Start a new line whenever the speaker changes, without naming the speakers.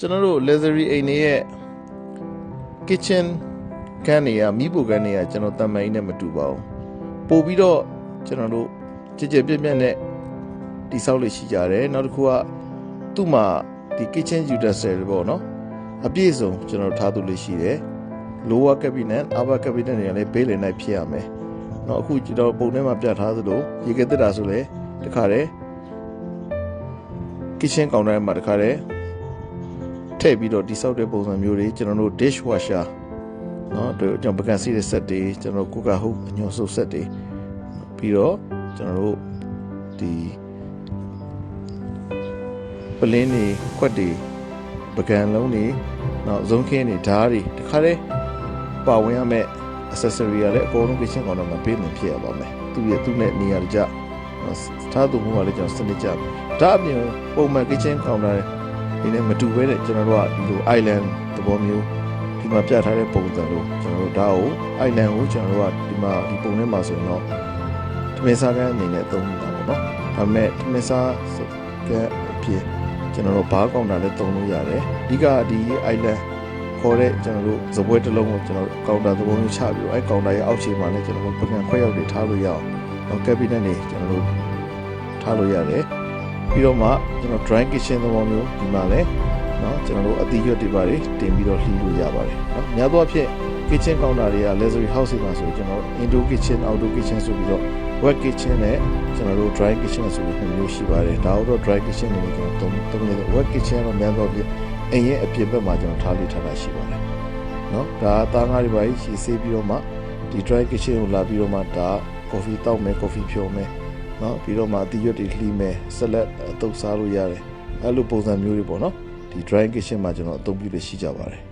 ကျွန်တော်တို့ luxury အိမ်တွေရဲ့ kitchen ခန်းတွေကမိဖို့ခန်းတွေကကျွန်တော်တမန်ကြီးနဲ့မတူပါဘူးပို့ပြီးတော့ကျွန်တော်တို့ကြည်ကြဲပြည့်ပြည့်နဲ့တိဆောက်လို့ရှိကြတယ်နောက်တစ်ခုကသူ့မှာဒီ kitchen utensil တွေပေါ့နော်အပြည့်စုံကျွန်တော်ထားသူလို့ရှိတယ် lower cabinet upper cabinet တွေကလည်းဘေးလည်နိုင်ဖြစ်ရမယ်နော်အခုကျွန်တော်ပုံထဲမှာပြထားသလိုရေကတက်တာဆိုလေတခါတည်း kitchen counter မှာတခါတည်းထည့်ပြီးတော့တိဆောက်တဲ့ပုံစံမျိုးတွေကျွန်တော်တို့ dish washer နော်တို့ကျွန်တော်ပကံစီတဲ့ set တွေကျွန်တော်ကိုကာဟုတ်အညွှန်းဆုပ် set တွေပြီးတော့ကျွန်တော်တို့ဒီပလင်းတွေခွက်တွေပကံလုံးတွေနောက်ဇုံခင်းတွေဓာတ်တွေတခါတည်းပါဝင်ရမယ့် accessory ရလည်းအကုန်လုံး kitchen counter မှာပေးနေဖြစ်ရပါမယ်သူနဲ့နေရာကြထားသူမှုကလည်းကျွန်တော်စနစ်ကြဒါအပြင်ပုံမှန် kitchen counter ဒီနေ့မတူပဲတဲ့ကျွန်တော်တို့ကဒီလို island သဘောမျိုးဒီမှာပြထားတဲ့ပုံစံလို့ကျွန်တော်တို့ဒါကို island ကိုကျွန်တော်တို့ကဒီမှာဒီပုံထဲမှာဆိုရင်တော့ထမင်းစားကန်းအနေနဲ့သုံးနေတာပေါ့နော်ဒါပေမဲ့ထမင်းစားကအဖြစ်ကျွန်တော်တို့ဘားကောင်တာလည်းသုံးလို့ရတယ်အဓိကဒီ island ခေါ်တဲ့ကျွန်တော်တို့ဇပွဲတစ်လုံးကိုကျွန်တော်ကောင်တာသဘောမျိုးချပြီးတော့အဲကောင်တာရဲ့အောက်ခြေမှာလည်းကျွန်တော်တို့ပကံခွက်ရောက်တွေထားလို့ရအောင်နောက် cabinet တွေကျွန်တော်တို့ထားလို့ရတယ်ပြီးတော့မှကျွန်တော် dry kitchen သဘောမျိုးဒီမှာလည်းเนาะကျွန်တော်တို့အသီးရွက်တွေပါတွေတင်ပြီးတော့လှီးလို့ရပါတယ်เนาะများသောအားဖြင့် kitchen counter တွေက luxury house တွေမှာဆိုကျွန်တော် indoor kitchen outdoor kitchen ဆိုပြီးတော့ wet kitchen နဲ့ကျွန်တော်တို့ dry kitchen ဆိုပြီးနှစ်မျိုးရှိပါတယ်ဒါတော့ dry kitchen တွေကျွန်တော်သုံးလို့ wet kitchen တော့များသောအားဖြင့်အိမ်ရဲ့အပြင်ဘက်မှာကျွန်တော်ထားလေးထားတာရှိပါတယ်เนาะဒါသားငါးတွေပါရှည်ဆေးပြီးတော့မှဒီ dry kitchen ကိုလာပြီးတော့မှဒါ coffee တောက်မယ် coffee ဖြောမယ်နော်ပြီးတော့မှအသီးရွက်တွေလှီးမယ်ဆက်လက်အတုပ်စားလို့ရတယ်အဲ့လိုပုံစံမျိုးတွေပေါ့နော်ဒီ dry kitchen မှာကျွန်တော်အသုံးပြုလို့ရှိကြပါတယ်